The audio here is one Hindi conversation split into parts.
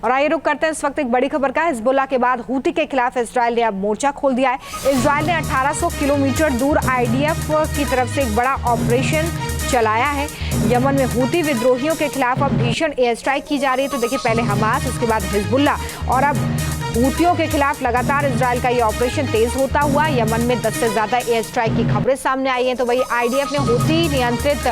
और आइए रुक करते हैं इस वक्त एक बड़ी खबर का। हिजबुल्लाह के बाद हूती के खिलाफ इजराइल ने अब मोर्चा खोल दिया है। इजराइल ने 1800 किलोमीटर दूर आईडीएफ की तरफ से एक बड़ा ऑपरेशन चलाया है। यमन में हूती विद्रोहियों के खिलाफ अब भीषण एयर स्ट्राइक की जा रही है। तो देखिए, पहले हमास, उसके बाद हिजबुल्लाह और अब हूतियों के खिलाफ लगातार इजराइल का ये ऑपरेशन तेज होता हुआ यमन में 10 से ज्यादा एयर स्ट्राइक की खबरें सामने आई हैं। तो वही आईडीएफ ने हूती नियंत्रित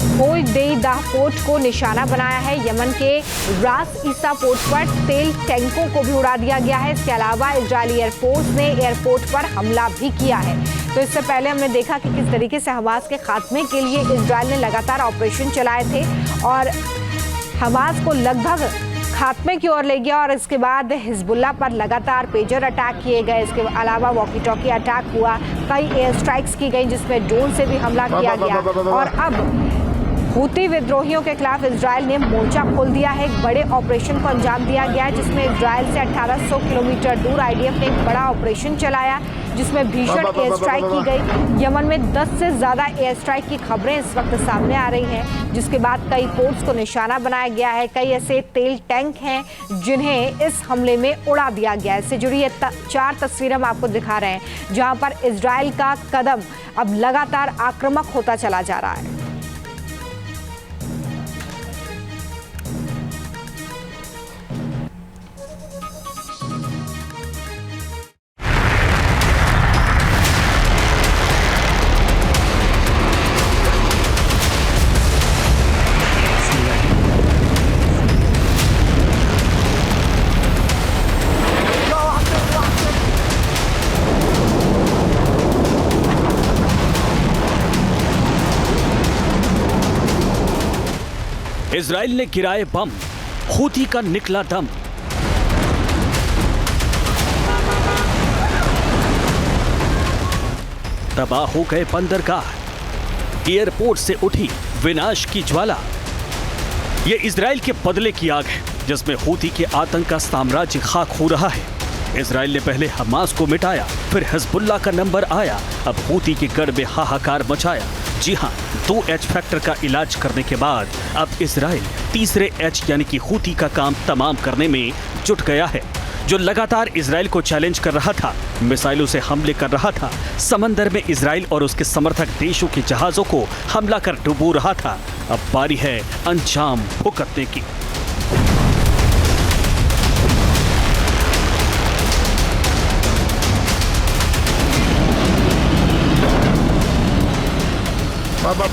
होदेइदा पोर्ट को निशाना बनाया है। यमन के रास ईसा पोर्ट पर तेल टैंकों को भी उड़ा दिया गया है। इसके अलावा इजरायली एयरफोर्स ने एयरपोर्ट पर हमला भी किया है। तो इससे पहले हमने देखा कि किस तरीके से हमास के खात्मे के लिए इजराइल ने लगातार ऑपरेशन चलाए थे और हमास को लगभग खात्मे की ओर ले गया। और इसके बाद हिजबुल्लाह पर लगातार पेजर अटैक किए गए। इसके अलावा वॉकी टॉकी अटैक हुआ, कई एयर स्ट्राइक्स की गई जिसमें ड्रोन से भी हमला किया गया। और अब हूती विद्रोहियों के खिलाफ इजराइल ने मोर्चा खोल दिया है। एक बड़े ऑपरेशन को अंजाम दिया गया है जिसमें इजराइल से 1800 किलोमीटर दूर आईडीएफ ने एक बड़ा ऑपरेशन चलाया जिसमें भीषण एयर स्ट्राइक की गई। यमन में 10 से ज्यादा एयर स्ट्राइक की खबरें इस वक्त सामने आ रही हैं, जिसके बाद कई पोर्ट्स को निशाना बनाया गया है। कई ऐसे तेल टैंक हैं जिन्हें इस हमले में उड़ा दिया गया है। इससे जुड़ी ये 4 तस्वीरें हम आपको दिखा रहे हैं जहां पर इजराइल का कदम अब लगातार आक्रामक होता चला जा रहा है। इजराइल ने गिराए बम, हूती का निकला दम। तबाह हो गए बंदरगाह, एयरपोर्ट से उठी विनाश की ज्वाला। ये इजराइल के बदले की आग है जिसमें हूती के आतंक का साम्राज्य खाक हो रहा है। इजराइल ने पहले हमास को मिटाया, फिर हिजबुल्लाह का नंबर आया, अब हूती के गढ़ में हाहाकार मचाया। जी हां, 2 एच फैक्टर का इलाज करने के बाद अब इजराइल तीसरे एच यानी कि हूती का काम तमाम करने में जुट गया है। जो लगातार इजराइल को चैलेंज कर रहा था, मिसाइलों से हमले कर रहा था, समंदर में इजराइल और उसके समर्थक देशों के जहाजों को हमला कर डुबो रहा था, अब बारी है अंजाम भुगतने की।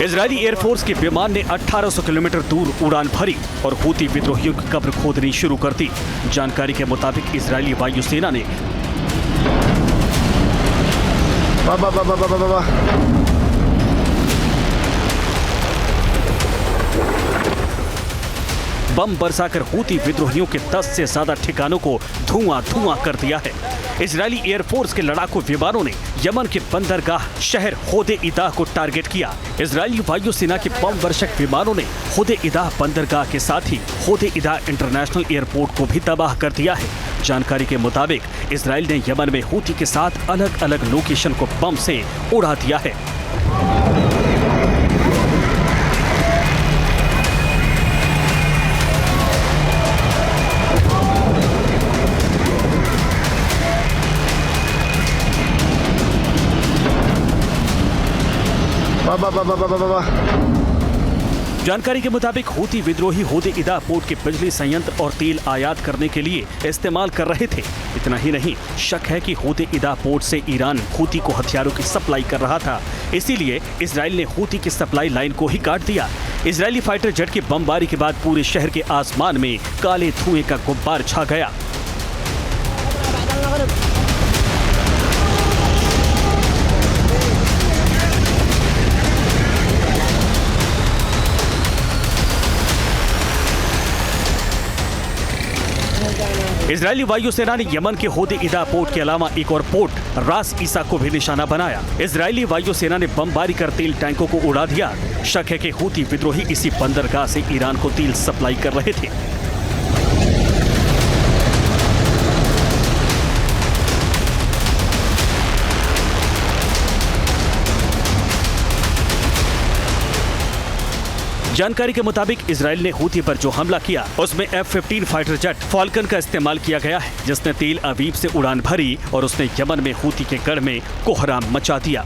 इजरायली एयरफोर्स के विमान ने 1800 किलोमीटर दूर उड़ान भरी और हूती विद्रोहियों की कब्र खोदनी शुरू कर दी। जानकारी के मुताबिक इजरायली वायुसेना ने बम बरसाकर हूती विद्रोहियों के 10 से ज्यादा ठिकानों को धुआं कर दिया है। इजरायली एयरफोर्स के लड़ाकू विमानों ने यमन के बंदरगाह शहर होदेइदा को टारगेट किया। इजरायली वायुसेना के बम वर्षक विमानों ने होदेइदा बंदरगाह के साथ ही होदेइदा इंटरनेशनल एयरपोर्ट को भी तबाह कर दिया है। जानकारी के मुताबिक इजराइल ने यमन में हूती के साथ अलग अलग लोकेशन को बम से उड़ा दिया है। जानकारी के मुताबिक हूती विद्रोही होदेइदा पोर्ट के बिजली संयंत्र और तेल आयात करने के लिए इस्तेमाल कर रहे थे। इतना ही नहीं, शक है कि होदेइदा पोर्ट से ईरान हूती को हथियारों की सप्लाई कर रहा था, इसीलिए इजराइल ने हूती की सप्लाई लाइन को ही काट दिया। इजरायली फाइटर जेट की बमबारी के बाद पूरे शहर के आसमान में काले धुएं का गुब्बार छा गया। इजरायली वायुसेना ने यमन के होदेइदा पोर्ट के अलावा एक और पोर्ट रास ईसा को भी निशाना बनाया। इजरायली वायुसेना ने बमबारी कर तेल टैंकों को उड़ा दिया। शक है कि हूती विद्रोही इसी बंदरगाह से ईरान को तेल सप्लाई कर रहे थे। जानकारी के मुताबिक इजराइल ने हूती पर जो हमला किया उसमें F-15 फाइटर जेट फाल्कन का इस्तेमाल किया गया है, जिसने तेल अवीव से उड़ान भरी और उसने यमन में हूती के गढ़ में कोहराम मचा दिया।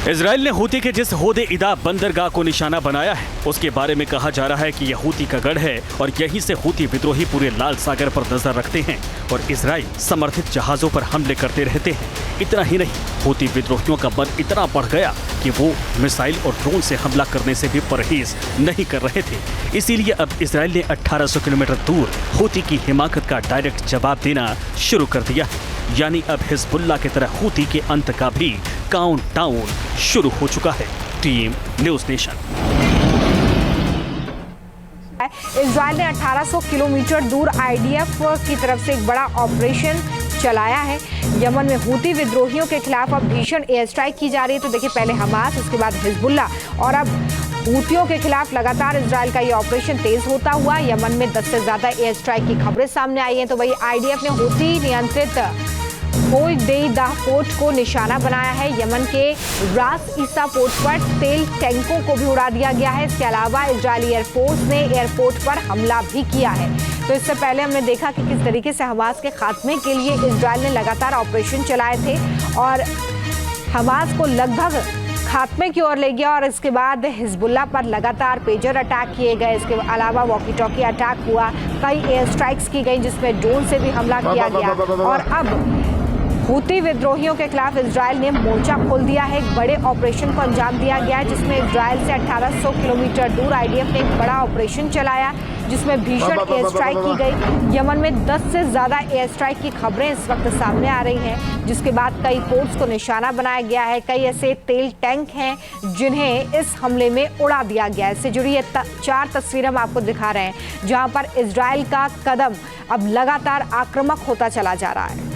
इजराइल ने हूती के जिस होदे इदा बंदरगाह को निशाना बनाया है उसके बारे में कहा जा रहा है कि यह हूती का गढ़ है और यहीं से हूती विद्रोही पूरे लाल सागर पर नजर रखते हैं और इजराइल समर्थित जहाजों पर हमले करते रहते हैं। इतना ही नहीं, हूती विद्रोहियों का मन इतना बढ़ गया कि वो मिसाइल और ड्रोन से हमला करने से भी परहेज नहीं कर रहे थे। इसीलिए अब इजराइल ने 1800 किलोमीटर दूर हूती की हिमाकत का डायरेक्ट जवाब देना शुरू कर दिया है। यानी अब हिजबुल्लाह की तरह हूती के अंत का भी काउंटडाउन शुरू हो चुका है। Team news nation. इजराइल ने 1800 किलोमीटर दूर आईडीएफ की तरफ से एक बड़ा ऑपरेशन चलाया है। यमन में हूती विद्रोहियों के खिलाफ अब भीषण एयर स्ट्राइक की जा रही है। तो देखिए, पहले हमास, उसके बाद हिजबुल्लाह और अब हूतियों के खिलाफ लगातार इजराइल का ये ऑपरेशन तेज होता हुआ यमन में 10 से ज्यादा एयर स्ट्राइक की खबरें सामने आई हैं। तो वही आईडीएफ ने हूती नियंत्रित होदेइदा पोर्ट को निशाना बनाया है। यमन के रास ईसा पोर्ट पर तेल टैंकों को भी उड़ा दिया गया है। इसके अलावा इजरायली एयरफोर्स ने एयरपोर्ट पर हमला भी किया है। तो इससे पहले हमने देखा कि किस तरीके से हमास के खात्मे के लिए इजराइल ने लगातार ऑपरेशन चलाए थे और हमास को लगभग खात्मे की ओर ले गया। और इसके बाद हिजबुल्लाह पर लगातार पेजर अटैक किए गए। इसके अलावा वॉकी टॉकी अटैक हुआ, कई एयर स्ट्राइक्स की गई जिसमें ड्रोन से भी हमला किया गया। और अब हूती विद्रोहियों के खिलाफ इजराइल ने मोर्चा खोल दिया है। एक बड़े ऑपरेशन को अंजाम दिया गया है जिसमें इजराइल से 1800 किलोमीटर दूर आईडीएफ ने एक बड़ा ऑपरेशन चलाया जिसमें भीषण एयर स्ट्राइक की गई। यमन में 10 से ज्यादा एयर स्ट्राइक की खबरें इस वक्त सामने आ रही हैं, जिसके बाद कई पोर्ट्स को निशाना बनाया गया है। कई ऐसे तेल टैंक हैं जिन्हें इस हमले में उड़ा दिया गया है। इससे जुड़ी ये 4 तस्वीरें हम आपको दिखा रहे हैं जहां पर इजराइल का कदम अब लगातार आक्रामक होता चला जा रहा है।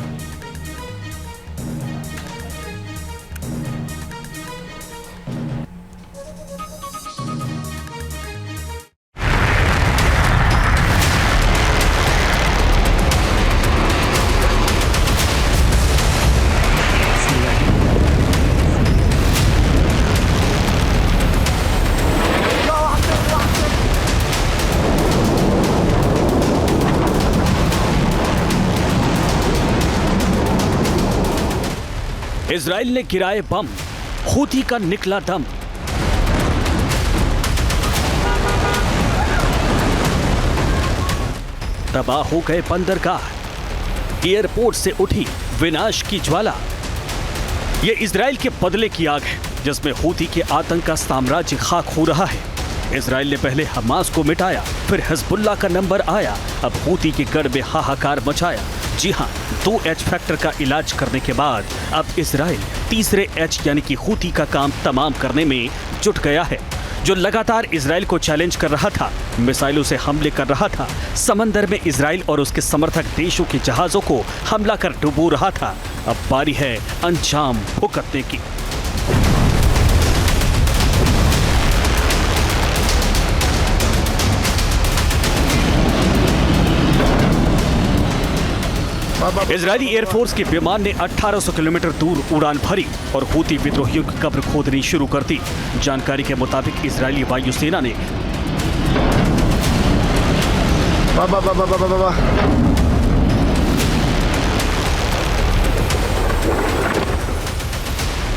इजराइल ने गिराए बम, हूती का निकला दम। तबाह हो गए बंदरगाह, एयरपोर्ट से उठी विनाश की ज्वाला। ये इजराइल के बदले की आग है जिसमें हूती के आतंक का साम्राज्य खाक हो रहा है। इजराइल ने पहले हमास को मिटाया, फिर हिजबुल्लाह का नंबर आया, अब हूती के गढ़ में हाहाकार मचाया। जी हां, 2H फैक्टर का इलाज करने के बाद अब इजराइल तीसरे H यानी कि हूती का काम तमाम करने में जुट गया है। जो लगातार इजराइल को चैलेंज कर रहा था, मिसाइलों से हमले कर रहा था, समंदर में इजराइल और उसके समर्थक देशों के जहाजों को हमला कर डुबो रहा था, अब बारी है अंजाम भुगतने की। इजरायली एयरफोर्स के विमान ने 1800 किलोमीटर दूर उड़ान भरी और हूती विद्रोहियों की कब्र खोदनी शुरू कर दी। जानकारी के मुताबिक इजरायली वायुसेना ने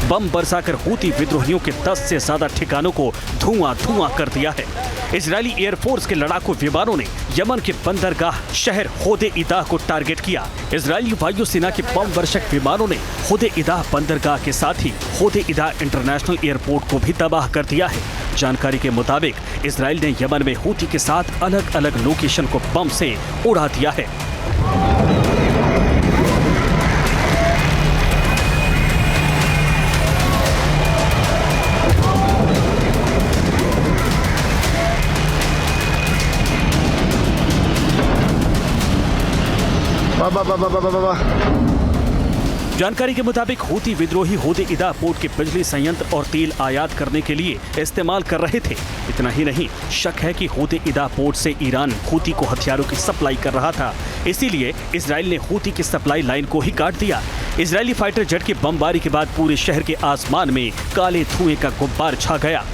बम बरसाकर हूती विद्रोहियों के 10 से ज्यादा ठिकानों को धुआं कर दिया है। इजरायली एयरफोर्स के लड़ाकू विमानों ने यमन के बंदरगाह शहर होदे-इदा को टारगेट किया। इजरायली वायुसेना के बम वर्षक विमानों ने होदे-इदा बंदरगाह के साथ ही होदे-इदा इंटरनेशनल एयरपोर्ट को भी तबाह कर दिया है। जानकारी के मुताबिक इजराइल ने यमन में हूती के साथ अलग अलग लोकेशन को बम से उड़ा दिया है। जानकारी के मुताबिक हूती विद्रोही होदे-इदा पोर्ट के बिजली संयंत्र और तेल आयात करने के लिए इस्तेमाल कर रहे थे। इतना ही नहीं, शक है कि होदे-इदा पोर्ट से ईरान हूती को हथियारों की सप्लाई कर रहा था। इसीलिए इजराइल ने हूती की सप्लाई लाइन को ही काट दिया। इजरायली फाइटर जेट की बमबारी के बाद पूरे शहर के आसमान में काले धुएं का गुब्बार छा गया।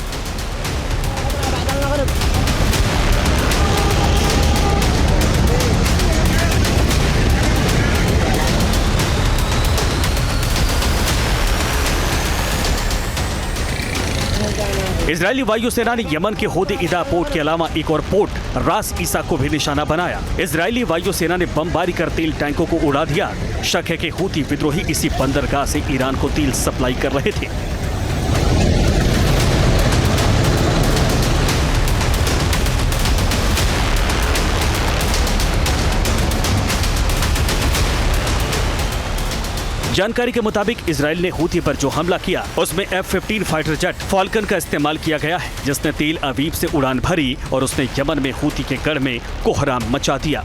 इजरायली वायुसेना ने यमन के होदे-इदा पोर्ट के अलावा एक और पोर्ट रास ईसा को भी निशाना बनाया। इजरायली वायुसेना ने बमबारी कर तेल टैंकों को उड़ा दिया। शक है कि हूती विद्रोही इसी बंदरगाह से ईरान को तेल सप्लाई कर रहे थे। जानकारी के मुताबिक इजराइल ने हूती पर जो हमला किया उसमें F-15 फाइटर जेट फाल्कन का इस्तेमाल किया गया है, जिसने तेल अवीव से उड़ान भरी और उसने यमन में हूती के गढ़ में कोहराम मचा दिया।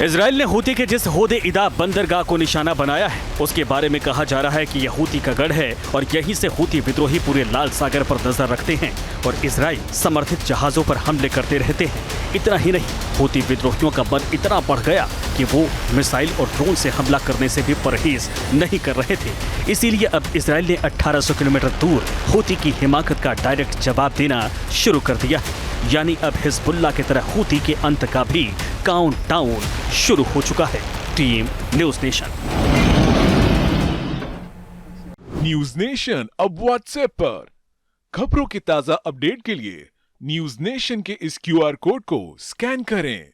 इजराइल ने हूती के जिस होदे-इदा बंदरगाह को निशाना बनाया है उसके बारे में कहा जा रहा है कि यह हूती का गढ़ है और यहीं से हूती विद्रोही पूरे लाल सागर पर नजर रखते हैं और इजराइल समर्थित जहाजों पर हमले करते रहते हैं। इतना ही नहीं, हूती विद्रोहियों का मन इतना बढ़ गया कि वो मिसाइल और ड्रोन से हमला करने से भी परहेज नहीं कर रहे थे। इसीलिए अब इजराइल ने 1800 किलोमीटर दूर हूती की हिमाकत का डायरेक्ट जवाब देना शुरू कर दिया है। यानी अब हिजबुल्लाह की तरह हूती के अंत का भी काउंटडाउन शुरू हो चुका है। Team news nation. News nation अब व्हाट्सएप पर खबरों की ताजा अपडेट के लिए न्यूज़ नेशन के इस QR कोड को स्कैन करें।